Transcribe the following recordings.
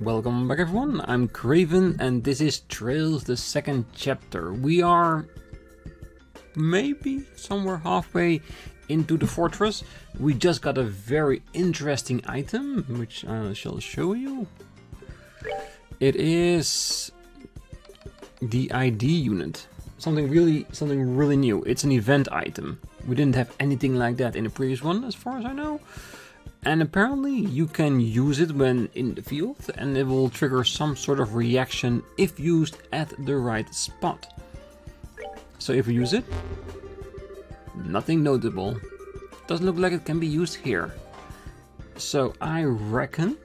Welcome back everyone, I'm Craven and this is Trails, the second chapter. We are maybe somewhere halfway into the fortress. We just got a very interesting item, which I shall show you. It is the ID unit. Something really new. It's an event item. We didn't have anything like that in the previous one, as far as I know. And apparently you can use it when in the field and it will trigger some sort of reaction if used at the right spot. So if we use it, nothing notable. Doesn't look like it can be used here. So I reckon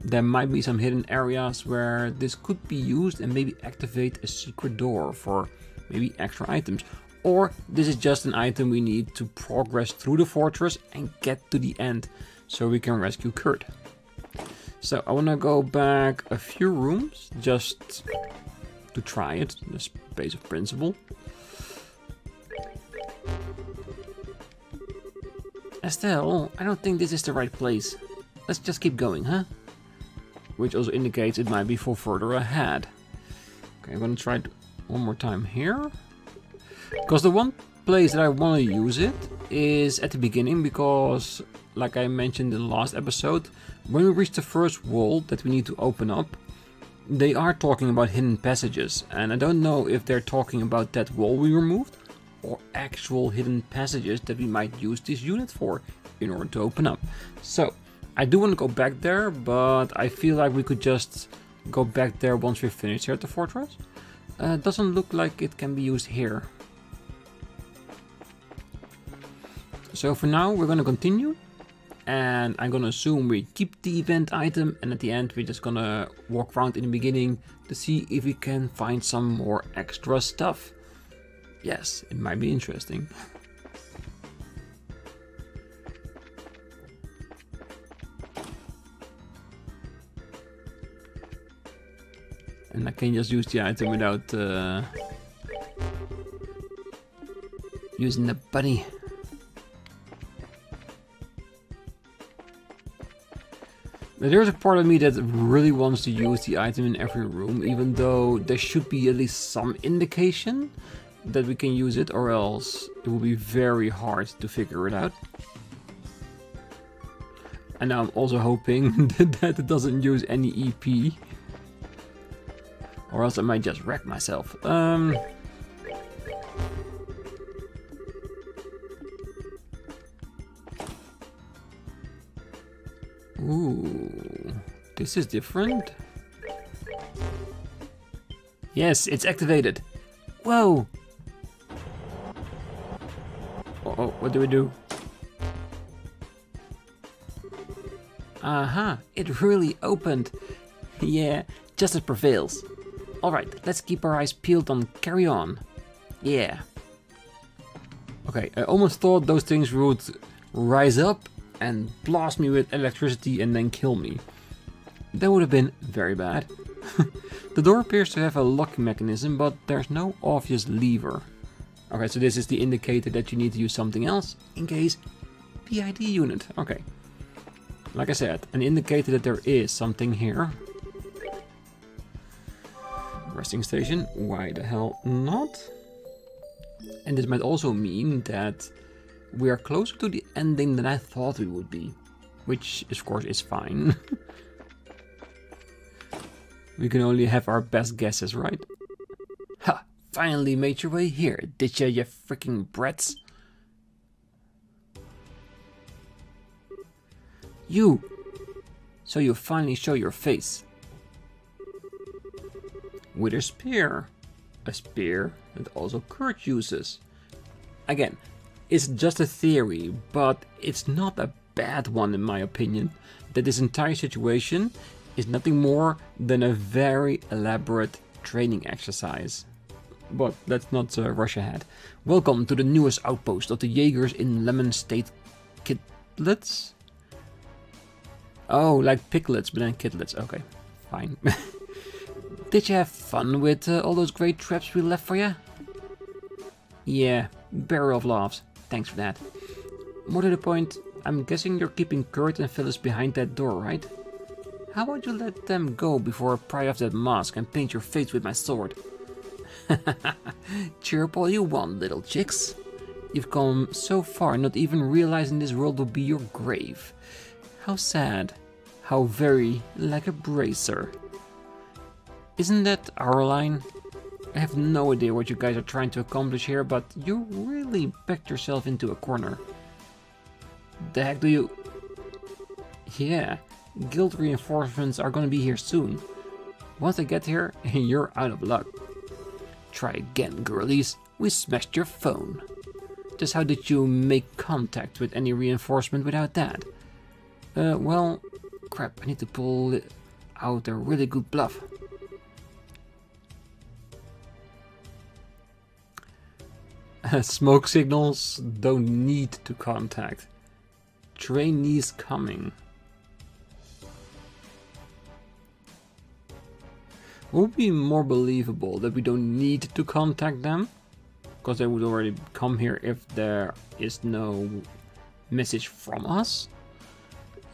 there might be some hidden areas where this could be used and maybe activate a secret door for maybe extra items. Or this is just an item we need to progress through the fortress and get to the end, so we can rescue Kurt. So I want to go back a few rooms just to try it, this basic principle. Estelle, I don't think this is the right place. Let's just keep going, huh? Which also indicates it might be for further ahead. Okay, I'm gonna try it one more time here. Because the one place that I want to use it is at the beginning, because like I mentioned in the last episode, when we reach the first wall that we need to open up, they are talking about hidden passages, and I don't know if they're talking about that wall we removed or actual hidden passages that we might use this unit for in order to open up. So I do want to go back there, but I feel like we could just go back there once we finish here at the fortress. Doesn't look like it can be used here. So for now we're gonna continue, and I'm gonna assume we keep the event item, and at the end we're just gonna walk around in the beginning to see if we can find some more extra stuff. Yes, it might be interesting. And I can just use the item without using the bunny. There's a part of me that really wants to use the item in every room, even though there should be at least some indication that we can use it, or else it will be very hard to figure it out. And now I'm also hoping that it doesn't use any EP, or else I might just wreck myself. Ooh, this is different. Yes, it's activated. Whoa! Uh-oh, what do we do? Aha, it really opened. Yeah, justice prevails. Alright, let's keep our eyes peeled and carry on. Yeah. Okay, I almost thought those things would rise up and blast me with electricity and then kill me. That would have been very bad. The door appears to have a lock mechanism, but there's no obvious lever. Okay, so this is the indicator that you need to use something else in case PID unit. Okay. Like I said, an indicator that there is something here. Resting station, why the hell not? And this might also mean that we are closer to the ending than I thought we would be, which of course is fine. We can only have our best guesses, right? Ha! Finally made your way here, did ya, you freaking brats? You! So you finally show your face. With a spear. A spear that also Kurt uses. Again, it's just a theory, but it's not a bad one in my opinion. That this entire situation is nothing more than a very elaborate training exercise. But let's not rush ahead. Welcome to the newest outpost of the Jaegers in Lemon State Kidlets? Oh, like piglets, but then kidlets. Okay, fine. Did you have fun with all those great traps we left for you? Yeah, barrel of laughs. Thanks for that. More to the point, I'm guessing you're keeping Kurt and Phyllis behind that door, right? How about you let them go before I pry off that mask and paint your face with my sword? Chirp all you want, little chicks. You've come so far not even realizing this world will be your grave. How sad. How very like a bracer. Isn't that our line? I have no idea what you guys are trying to accomplish here, but you really backed yourself into a corner. The heck do you... Yeah, guild reinforcements are gonna be here soon. Once they get here, you're out of luck. Try again, girlies. We smashed your phone. Just how did you make contact with any reinforcement without that? Well, crap, I need to pull out a really good bluff. Smoke signals don't need to contact. Trainees coming. Would be more believable that we don't need to contact them, because they would already come here if there is no message from us.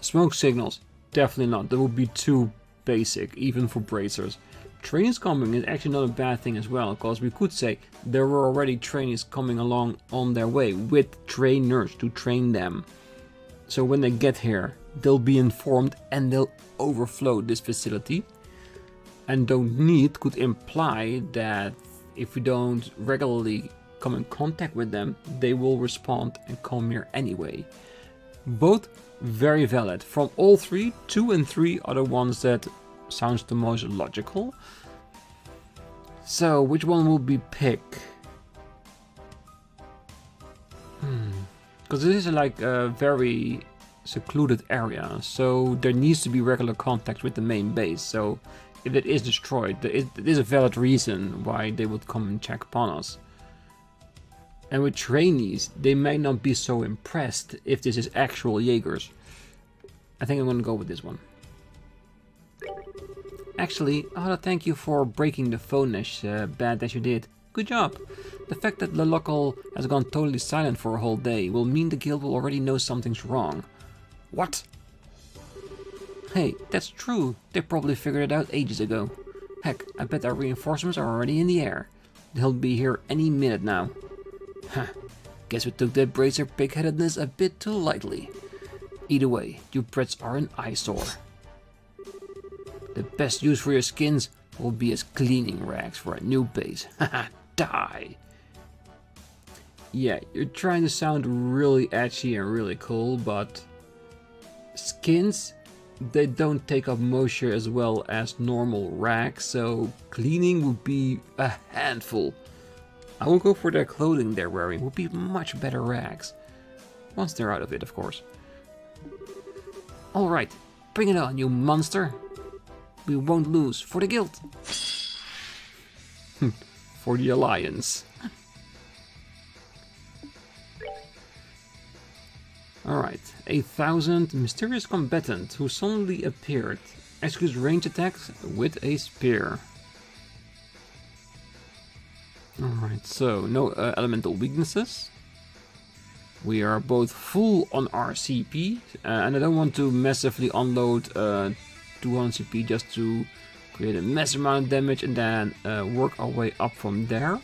Smoke signals, definitely not. That would be too basic, even for bracers. Trainees coming is actually not a bad thing as well, because we could say there were already trainees coming along on their way with trainers to train them. So when they get here, they'll be informed and they'll overflow this facility. And don't need could imply that if we don't regularly come in contact with them, they will respond and come here anyway. Both very valid. From all three, 2 and 3 are the ones that sounds the most logical. So which one will we pick? Because this is like a very secluded area, so there needs to be regular contact with the main base. So if it is destroyed, it is a valid reason why they would come and check upon us. And with trainees, they may not be so impressed if this is actual Jaegers. I think I'm gonna go with this one. Actually, I ought to thank you for breaking the phone as bad as you did. Good job. The fact that the local has gone totally silent for a whole day will mean the guild will already know something's wrong. What? Hey, that's true. They probably figured it out ages ago. Heck, I bet our reinforcements are already in the air. They'll be here any minute now. Huh. Guess we took that bracer pig-headedness a bit too lightly. Either way, you Brits are an eyesore. The best use for your skins will be as cleaning rags for a new base. Haha, die! Yeah, you're trying to sound really edgy and really cool, but skins, they don't take up moisture as well as normal rags, so cleaning would be a handful. I won't go for their clothing they're wearing, would be much better rags. Once they're out of it, of course. Alright, bring it on, you monster! We won't lose for the guild. For the alliance. Alright, 8,000 mysterious combatant who suddenly appeared. Executes range attacks with a spear. Alright, so no elemental weaknesses. We are both full on our CP, and I don't want to massively unload 200 CP just to create a massive amount of damage and then work our way up from there.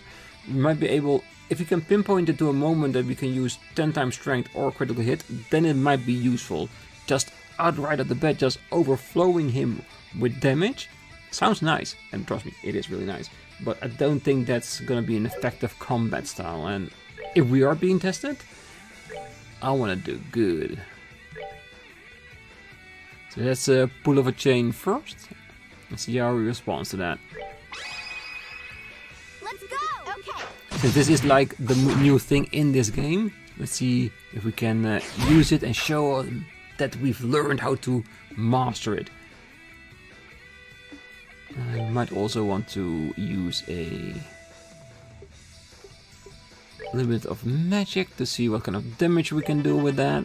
We might be able, if we can pinpoint it to a moment that we can use 10 times strength or critical hit, then it might be useful. Just outright at the bat, just overflowing him with damage, sounds nice, and trust me, it is really nice. But I don't think that's gonna be an effective combat style, and if we are being tested, I wanna do good. So let's pull off a chain first. Let's see how he responds to that. Let's go! Okay. Since this is like the new thing in this game, let's see if we can use it and show that we've learned how to master it. I might also want to use a little bit of magic to see what kind of damage we can do with that.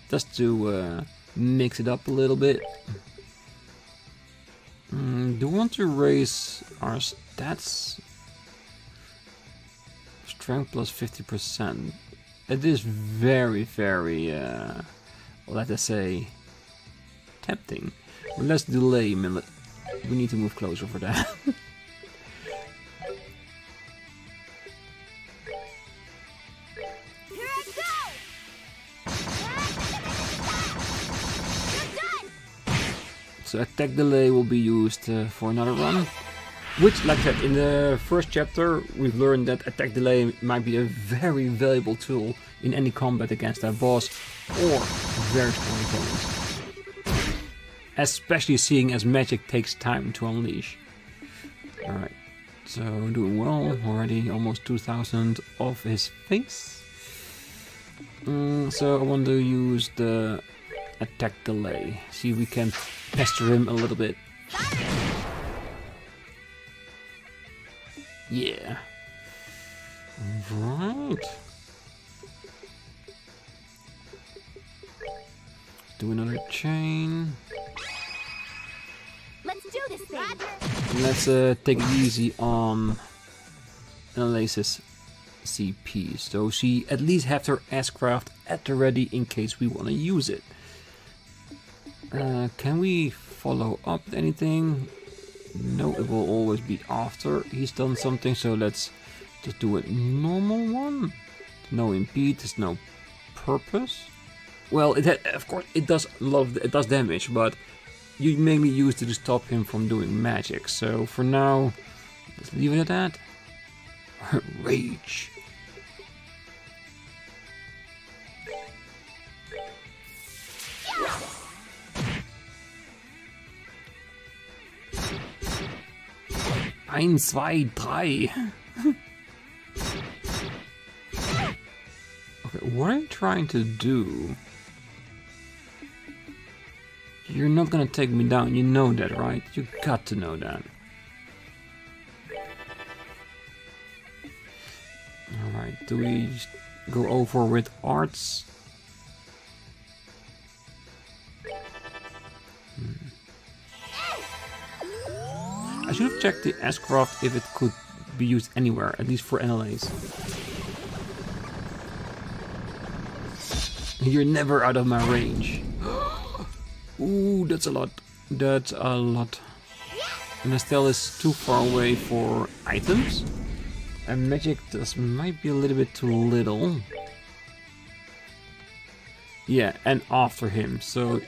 Just to mix it up a little bit. Do we want to raise our stats? Strength plus 50%. It is very, very, let us say, tempting. Let's delay a minute. We need to move closer for that. Here I go! You're done! So attack delay will be used for another run. Which, like I said, in the first chapter, we've learned that attack delay might be a very valuable tool in any combat against that boss or very strong opponents. Especially seeing as magic takes time to unleash. Alright, so doing well already, almost 2000 off his face. So I want to use the attack delay. See if we can pester him a little bit. Yeah. Right. Do another chain. Let's do this thing. Let's take it easy on Analysis CP. So she at least have her S-craft at the ready in case we want to use it. Can we follow up with anything? No, it will always be after he's done something, so let's just do a normal one. No impede, there's no purpose. Well, of course it does it does damage, but you mainly use it to stop him from doing magic. So for now, let's leave it at that. Rage. Ein, zwei, drei. Okay, what are you trying to do? You're not gonna take me down, you know that, right? You got to know that. Alright, do we go over with arts? I should have checked the S-craft if it could be used anywhere, at least for NLAs. You're never out of my range. Ooh, that's a lot. That's a lot. And Estelle is too far away for items. And magic just might be a little bit too little. Yeah, and after him, so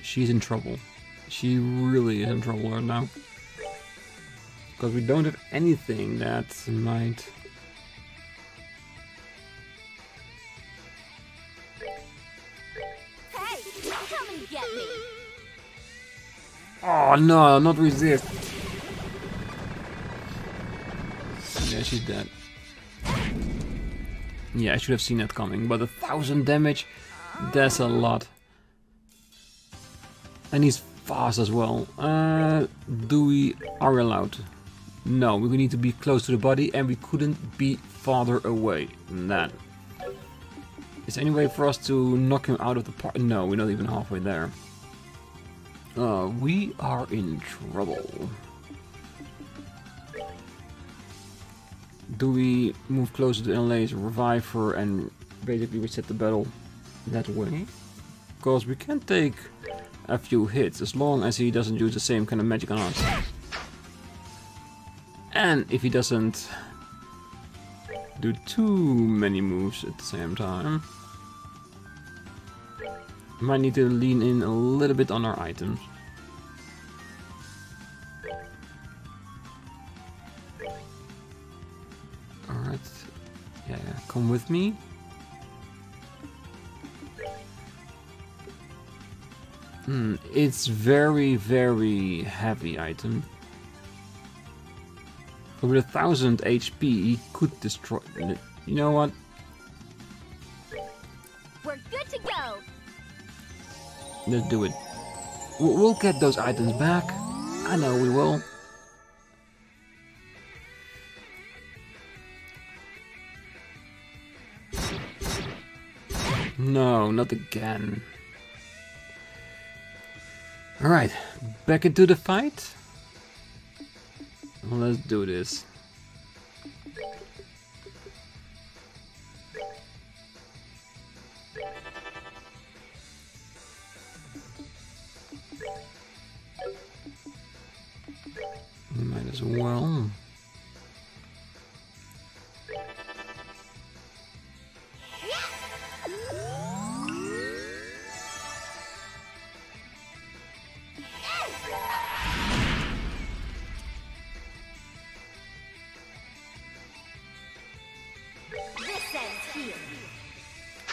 she's in trouble. She really is in trouble right now. Because we don't have anything that might... Hey, come and get me. Oh no, not resist. Yeah, she's dead. Yeah, I should have seen that coming, but 1000 damage, that's a lot. And he's fast as well. Are we allowed? No, we need to be close to the body and we couldn't be farther away than that. Is there any way for us to knock him out of the park? No, we're not even halfway there. We are in trouble. Do we move closer to NLA's revive her and basically reset the battle that way? Because we can take a few hits as long as he doesn't use the same kind of magic on us. And if he doesn't do too many moves at the same time. Might need to lean in a little bit on our items. Alright. Yeah, come with me. It's very, very heavy item. But with 1000 HP, he could destroy it. You know what? We're good to go. Let's do it. We'll get those items back. I know we will. No, not again. Alright, back into the fight. Let's do this. as well.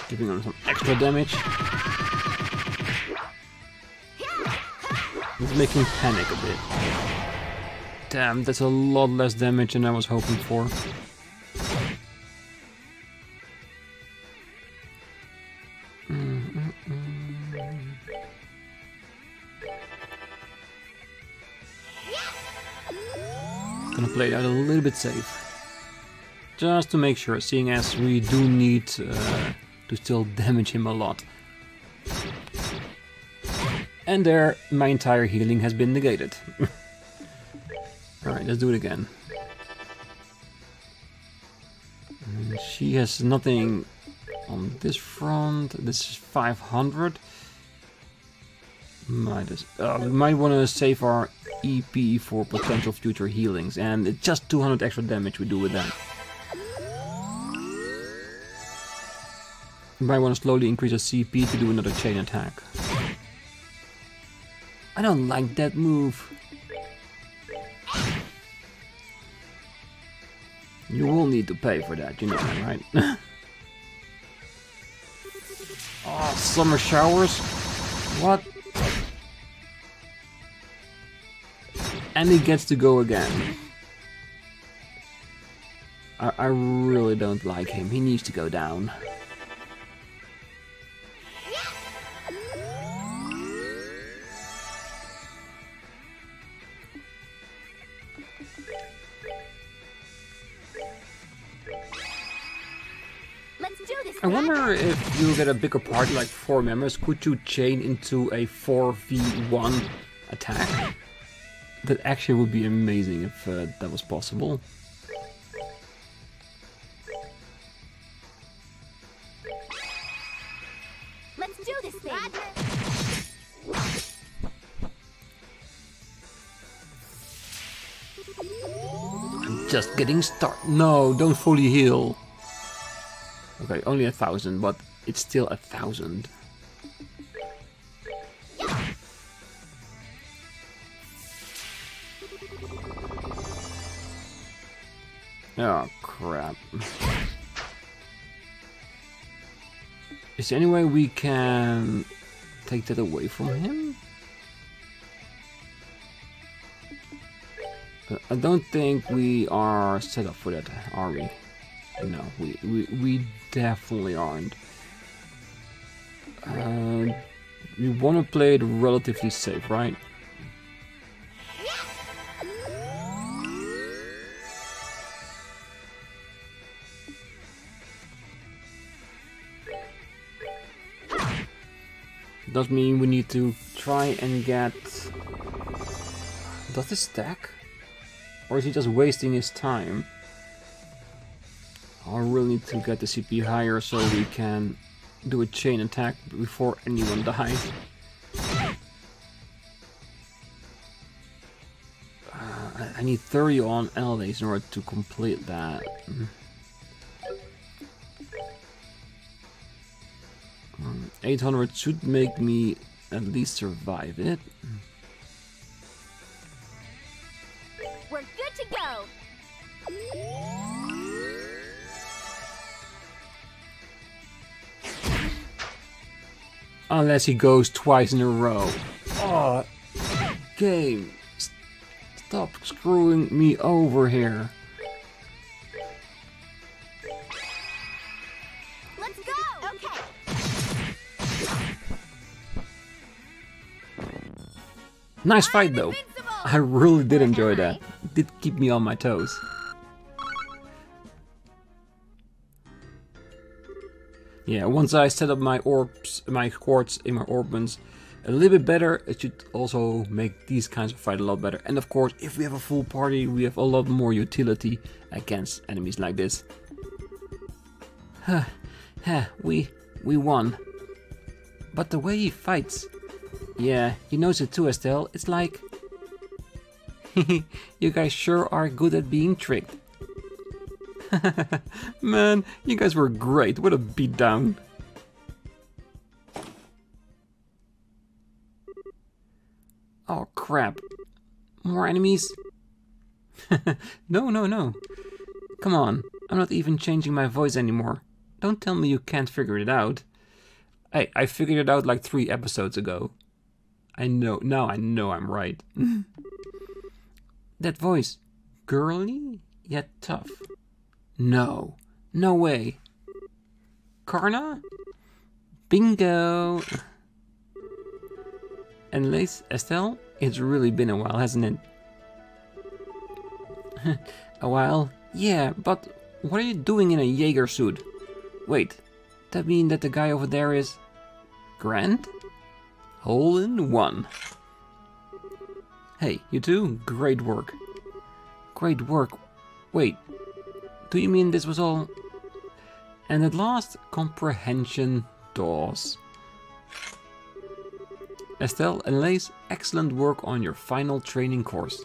Giving him some extra damage. It's making panic a bit. Damn, that's a lot less damage than I was hoping for. Gonna play that a little bit safe. Just to make sure, seeing as we do need to still damage him a lot. And there, my entire healing has been negated. Alright, let's do it again. And she has nothing on this front. This is 500. We might want to save our EP for potential future healings. And it's just 200 extra damage we do with that. You might want to slowly increase our CP to do another chain attack. I don't like that move. You will need to pay for that, you know that, right? Oh, summer showers? What? And he gets to go again. I really don't like him. He needs to go down. I wonder if you get a bigger party, like 4 members, could you chain into a 4v1 attack? That actually would be amazing if that was possible. Let's do this thing. I'm just getting started. No, don't fully heal. Okay, only 1,000, but it's still 1,000. Oh, crap. Is there any way we can take that away from him? I don't think we are set up for that, are we? No, we definitely aren't. We want to play it relatively safe, right? Does mean we need to try and get... Does this stack? Or is he just wasting his time? I really need to get the CP higher so we can do a chain attack before anyone dies. I need 30 on LAs in order to complete that. 800 should make me at least survive it. We're good to go. Unless he goes twice in a row. Oh, game. Stop screwing me over here. Let's go. Okay. Nice fight though. I really did enjoy that. It did keep me on my toes. Yeah, once I set up my orbs, my quartz in my orbments a little bit better, it should also make these kinds of fight a lot better. And of course, if we have a full party, we have a lot more utility against enemies like this. We won. But the way he fights, yeah, he knows it too, Estelle. It's like You guys sure are good at being tricked. Man, you guys were great. What a beatdown. Oh crap. More enemies? No. Come on, I'm not even changing my voice anymore. Don't tell me you can't figure it out. Hey, I figured it out like 3 episodes ago. I know, now I know I'm right. That voice, girly yet tough. No way. Karna? Bingo! And Lace, Estelle, it's really been a while, hasn't it? A while? Yeah, but what are you doing in a Jaeger suit? Wait, that mean that the guy over there is... Grant? Hole in one. Hey, you two, great work. Great work. Wait, do you mean this was all... And at last, comprehension dawns. Estelle and Lace, excellent work on your final training course.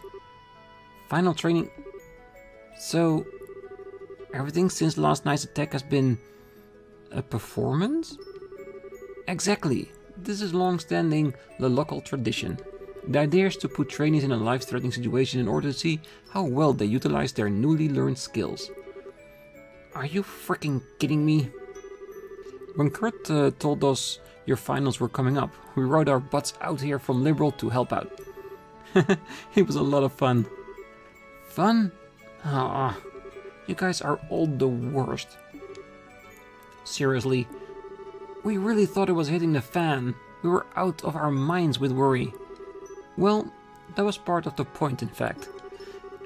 Final training? So, everything since last night's attack has been a performance? Exactly. This is long-standing local tradition. The idea is to put trainees in a life-threatening situation in order to see how well they utilize their newly learned skills. Are you freaking kidding me? When Kurt told us your finals were coming up, we rode our butts out here from Liberl to help out. It was a lot of fun. Fun? Ah, you guys are all the worst. Seriously, we really thought it was hitting the fan. We were out of our minds with worry. Well, that was part of the point, in fact.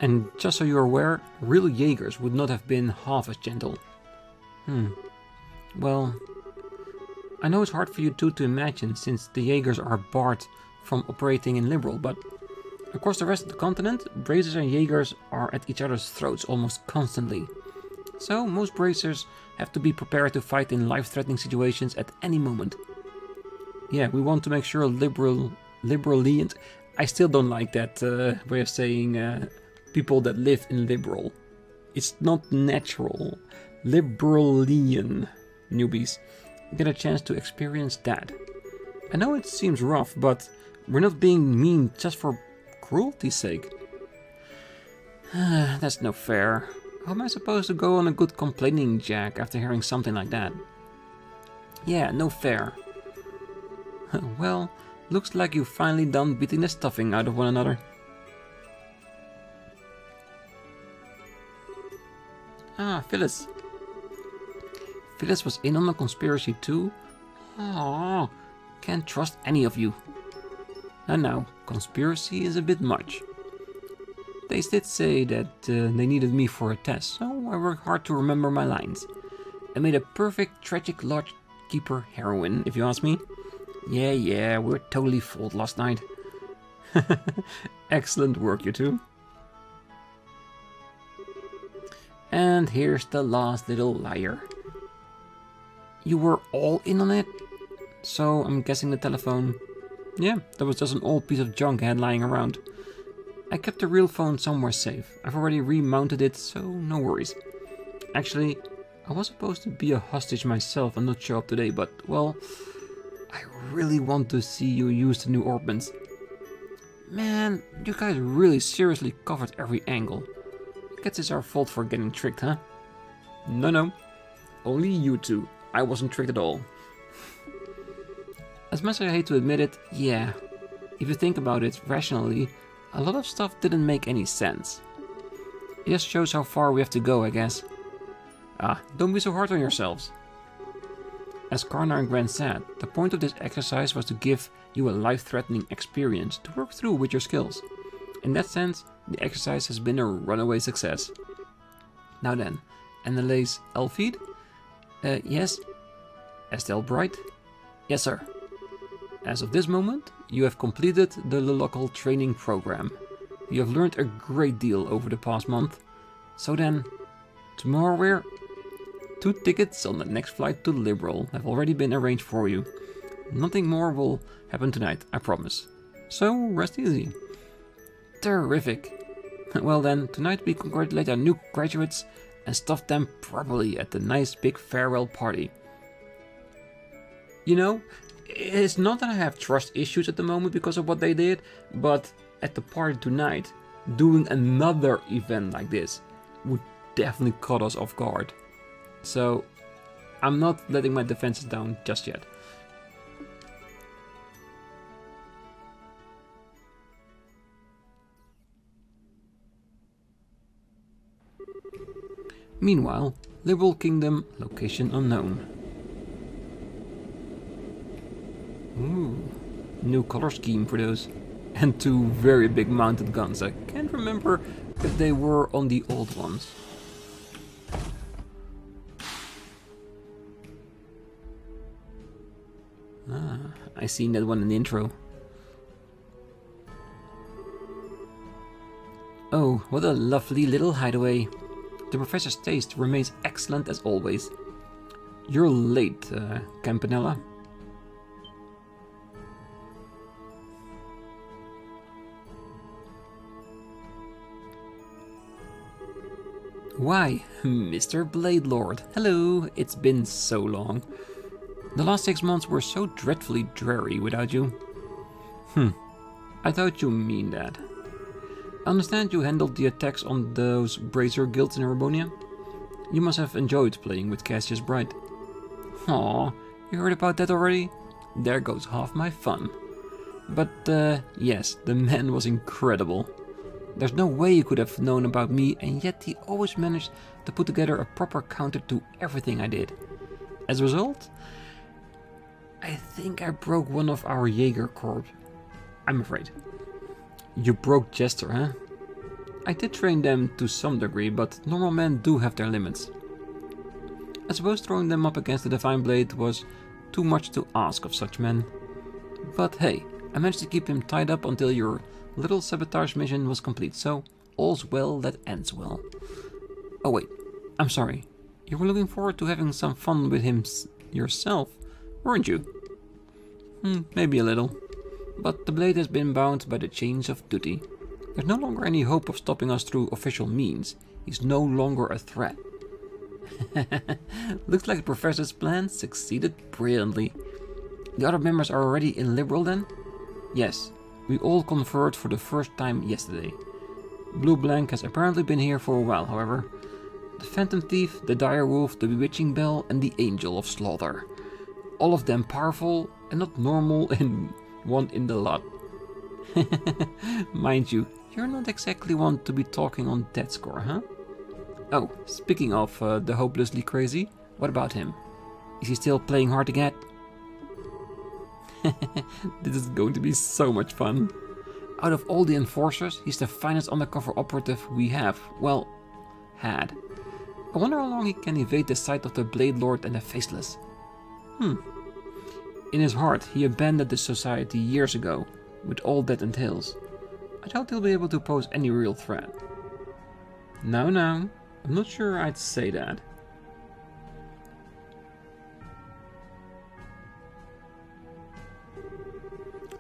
And just so you're aware, real Jaegers would not have been half as gentle. Well, I know it's hard for you two to imagine, since the Jaegers are barred from operating in Liberl, but across the rest of the continent, bracers and Jaegers are at each other's throats almost constantly. So most bracers have to be prepared to fight in life-threatening situations at any moment. Yeah, we want to make sure Liberalians... I still don't like that way of saying people that live in Liberl. It's not natural. Liberalian newbies get a chance to experience that. I know it seems rough, but we're not being mean just for cruelty's sake. That's no fair. How am I supposed to go on a good complaining jack after hearing something like that? Yeah, no fair. Well, looks like you've finally done beating the stuffing out of one another. Ah, Phyllis. Phyllis was in on the conspiracy too? Oh, can't trust any of you. Now, conspiracy is a bit much. They did say that they needed me for a test, so I worked hard to remember my lines. I made a perfect tragic lodge keeper heroine, if you ask me. Yeah, we're totally fooled last night. Excellent work, you two. And here's the last little liar. You were all in on it? So I'm guessing the telephone... Yeah, that was just an old piece of junk I had lying around. I kept the real phone somewhere safe. I've already remounted it, so no worries. Actually, I was supposed to be a hostage myself and not show up today, but, well... I really want to see you use the new ornaments. Man, you guys really seriously covered every angle. Guess it's our fault for getting tricked, huh? No. Only you two. I wasn't tricked at all. As much as I hate to admit it, yeah. If you think about it rationally, a lot of stuff didn't make any sense. It just shows how far we have to go, I guess. Don't be so hard on yourselves. As Karna and Grant said, the point of this exercise was to give you a life-threatening experience to work through with your skills. In that sense, the exercise has been a runaway success. Now then, Annalise Elfeed? Yes? Estelle Bright? Yes, sir. As of this moment, you have completed the local training program. You have learned a great deal over the past month. So then, tomorrow we're... 2 tickets on the next flight to Liberl have already been arranged for you. Nothing more will happen tonight, I promise. So, rest easy. Terrific. Well then, tonight we congratulate our new graduates and stuff them properly at the nice big farewell party. You know, it's not that I have trust issues at the moment because of what they did, but at the party tonight, doing another event like this would definitely caught us off guard. So, I'm not letting my defenses down just yet. Meanwhile, Liberl Kingdom, location unknown. Ooh, new color scheme for those. And two very big mounted guns. I can't remember if they were on the old ones. Ah, I seen that one in the intro. Oh, what a lovely little hideaway. The professor's taste remains excellent as always. You're late, Campanella. Why, Mr. Blade Lord, hello, it's been so long. The last 6 months were so dreadfully dreary without you. I thought you mean that. I understand you handled the attacks on those brazier guilds in Harmonia. You must have enjoyed playing with Cassius Bright. Aw, you heard about that already? There goes half my fun. But yes, the man was incredible. There's no way he could have known about me, and yet he always managed to put together a proper counter to everything I did. As a result, I think I broke one of our Jaeger corps. I'm afraid. You broke Jester, huh? I did train them to some degree, but normal men do have their limits. I suppose throwing them up against the Divine Blade was too much to ask of such men. But hey, I managed to keep him tied up until your little sabotage mission was complete, so all's well that ends well. Oh wait, I'm sorry. You were looking forward to having some fun with him yourself, weren't you? Maybe a little. But the blade has been bound by the chains of duty. There's no longer any hope of stopping us through official means. He's no longer a threat. Looks like the professor's plan succeeded brilliantly. The other members are already in Liberl then? Yes, we all conferred for the first time yesterday. Blue Blank has apparently been here for a while, however. The Phantom Thief, the Dire Wolf, the Bewitching Bell, and the Angel of Slaughter. All of them powerful and not normal and one in the lot. Mind you, you're not exactly one to be talking on that score, huh? Oh, speaking of the hopelessly crazy, what about him? Is he still playing hard to get? This is going to be so much fun. Out of all the enforcers, he's the finest undercover operative we have, well, had. I wonder how long he can evade the sight of the Blade Lord and the Faceless. In his heart, he abandoned the society years ago, with all that entails. I doubt he'll be able to pose any real threat. No, I'm not sure I'd say that.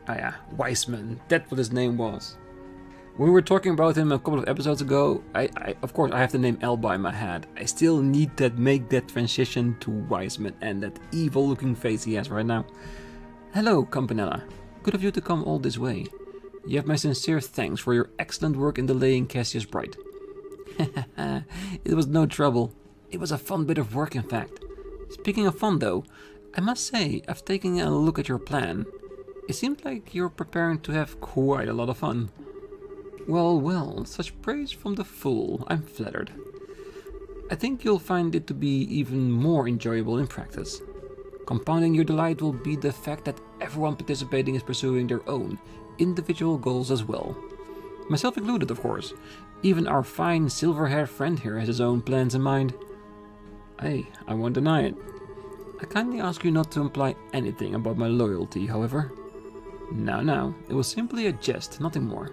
Ah yeah, Weissman, that's what his name was. When we were talking about him a couple of episodes ago, of course I have the name Elba in my head. I still need to make that transition to Weissman and that evil looking face he has right now. Hello, Campanella. Good of you to come all this way. You have my sincere thanks for your excellent work in delaying Cassius Bright. It was no trouble. It was a fun bit of work, in fact. Speaking of fun though, I must say I've taken a look at your plan. It seems like you're preparing to have quite a lot of fun. Well, such praise from the fool. I'm flattered. I think you'll find it to be even more enjoyable in practice. Compounding your delight will be the fact that everyone participating is pursuing their own individual goals as well. Myself included, of course. Even our fine silver-haired friend here has his own plans in mind. Hey, I won't deny it. I kindly ask you not to imply anything about my loyalty, however. No, it was simply a jest, nothing more.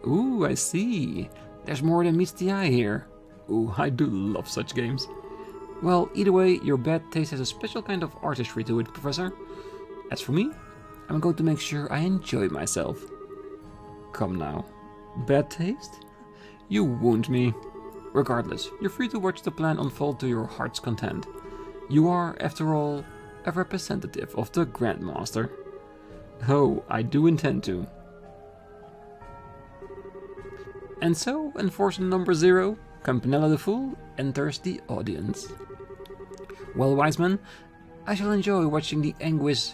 Ooh, I see. There's more than meets the eye here. Ooh, I do love such games. Well, either way, your bad taste has a special kind of artistry to it, Professor. As for me, I'm going to make sure I enjoy myself. Come now, Bad taste? You wound me. Regardless, you're free to watch the plan unfold to your heart's content. You are, after all, a representative of the Grandmaster. Oh, I do intend to. And so, enforcer number 0, Campanella the Fool, enters the audience. Well, wise man, I shall enjoy watching the Anguish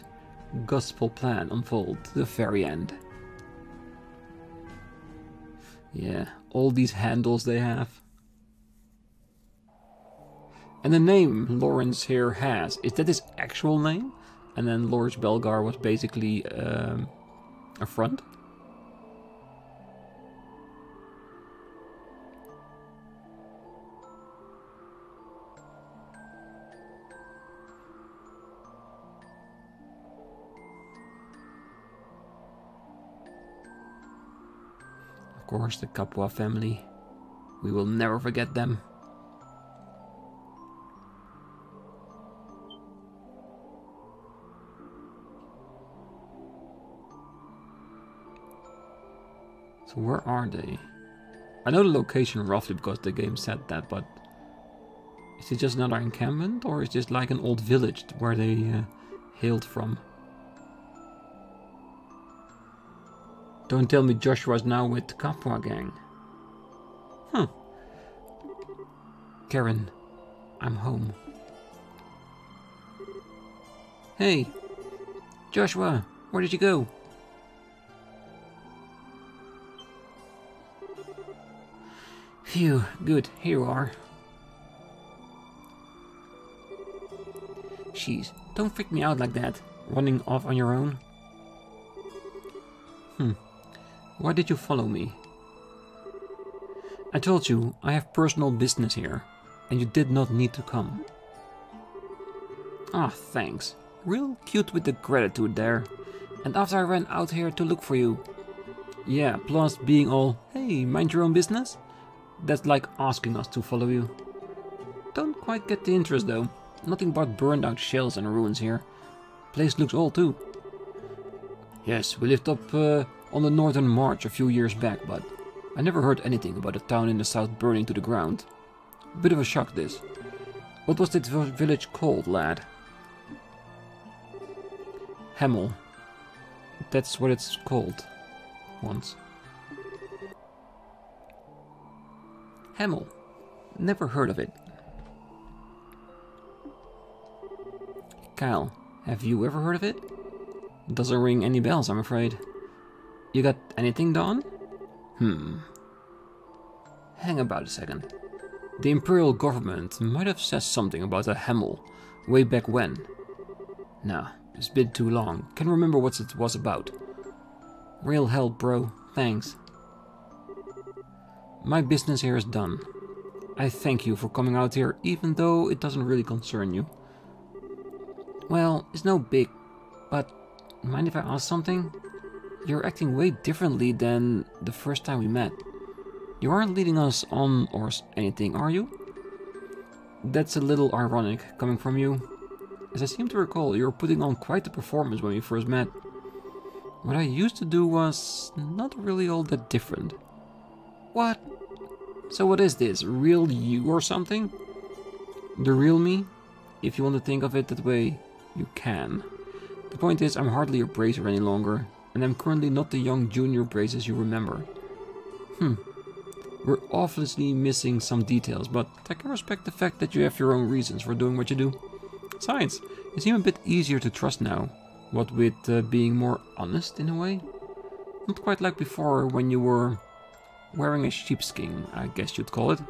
gospel plan unfold to the very end. Yeah, all these handles they have. And the name Lawrence here has, is that his actual name? And then Lawrence Belgar was basically a front? Of course, the Capua family. We will never forget them. So where are they? I know the location roughly because the game said that, but is it just another encampment or is this like an old village where they hailed from? Don't tell me Joshua's now with the Capua gang. Huh. Karen, I'm home. Hey, Joshua, where did you go? Phew, good, here you are. Jeez, don't freak me out like that, running off on your own. Why did you follow me? I told you, I have personal business here, and you did not need to come. Ah, thanks. Real cute with the gratitude there. And after I ran out here to look for you. Yeah, plus being all, hey, mind your own business? That's like asking us to follow you. Don't quite get the interest though. Nothing but burned out shells and ruins here. Place looks old too. Yes, we lived up on the Northern March a few years back, but I never heard anything about a town in the south burning to the ground. Bit of a shock this. What was that village called, lad? Hamel. That's what it's called. Once. Hamel. Never heard of it. Kyle, have you ever heard of it? Doesn't ring any bells, I'm afraid. You got anything, Dawn? Hang about a second. The Imperial government might have said something about a Hamel way back when. Nah, it's been too long. Can't remember what it was about. Real help, bro. Thanks. My business here is done. I thank you for coming out here, even though it doesn't really concern you. Well, it's no big, but mind if I ask something? You're acting way differently than the first time we met. You aren't leading us on or anything, are you? That's a little ironic, coming from you. As I seem to recall, you were putting on quite the performance when we first met. What I used to do was not really all that different. What? So what is this? Real you or something? The real me? If you want to think of it that way, you can. The point is, I'm hardly a bracer any longer, and I'm currently not the young junior braces you remember. We're obviously missing some details, but I can respect the fact that you have your own reasons for doing what you do. Besides, you seem a bit easier to trust now, what with being more honest in a way. Not quite like before when you were wearing a sheepskin, I guess you'd call it.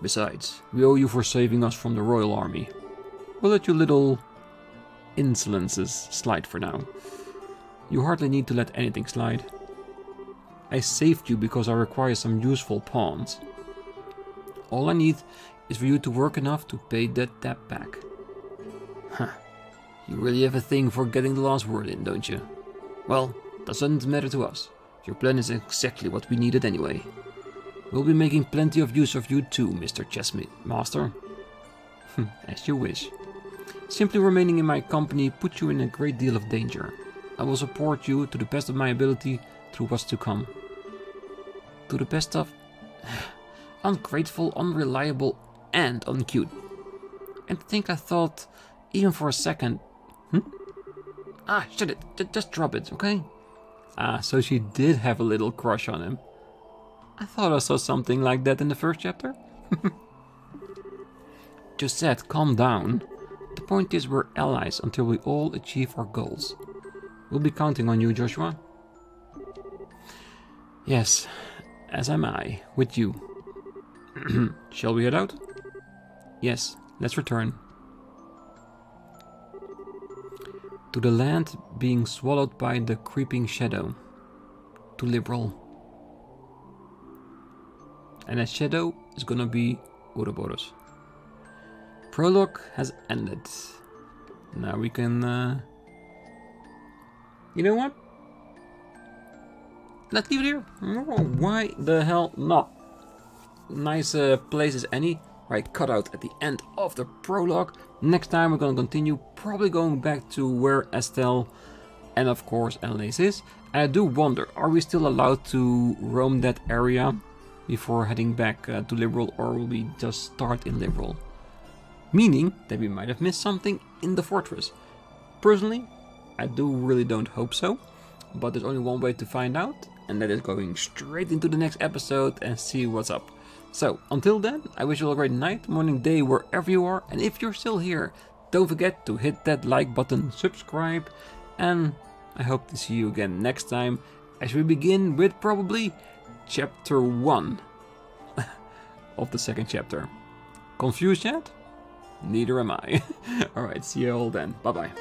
Besides, we owe you for saving us from the Royal Army. We'll let your little insolences slide for now. You hardly need to let anything slide. I saved you because I require some useful pawns. All I need is for you to work enough to pay that debt back. Huh. You really have a thing for getting the last word in, don't you? Well, doesn't matter to us. Your plan is exactly what we needed anyway. We'll be making plenty of use of you too, Mr. Chessmaster. As you wish. Simply remaining in my company puts you in a great deal of danger. I will support you to the best of my ability through what's to come. To the best of... ungrateful, unreliable, and uncute. And I think I thought, even for a second... Ah, shut it. Just drop it, okay? Ah, so she did have a little crush on him. I thought I saw something like that in the first chapter. Josette, calm down. The point is we're allies until we all achieve our goals. We'll be counting on you, Joshua. Yes, as am I, with you. Shall we head out? Yes, let's return. To the land being swallowed by the creeping shadow. To Liberl. And that shadow is gonna be Ouroboros. Prologue has ended. Now we can... You know what? Let's leave it here. Oh, why the hell not? Nice place as any. Right, cut out at the end of the prologue. Next time we're gonna continue, probably going back to where Estelle and of course Annalise is. And I do wonder, are we still allowed to roam that area before heading back to Liberl, or will we just start in Liberl? Meaning that we might have missed something in the fortress. Personally, I really don't hope so, but there's only one way to find out, and that is going straight into the next episode and see what's up. So, until then, I wish you all a great night, morning, day, wherever you are, and if you're still here, don't forget to hit that like button, subscribe, and I hope to see you again next time, as we begin with probably Chapter 1 of the second chapter. Confused yet? Neither am I. Alright, see you all then. Bye bye.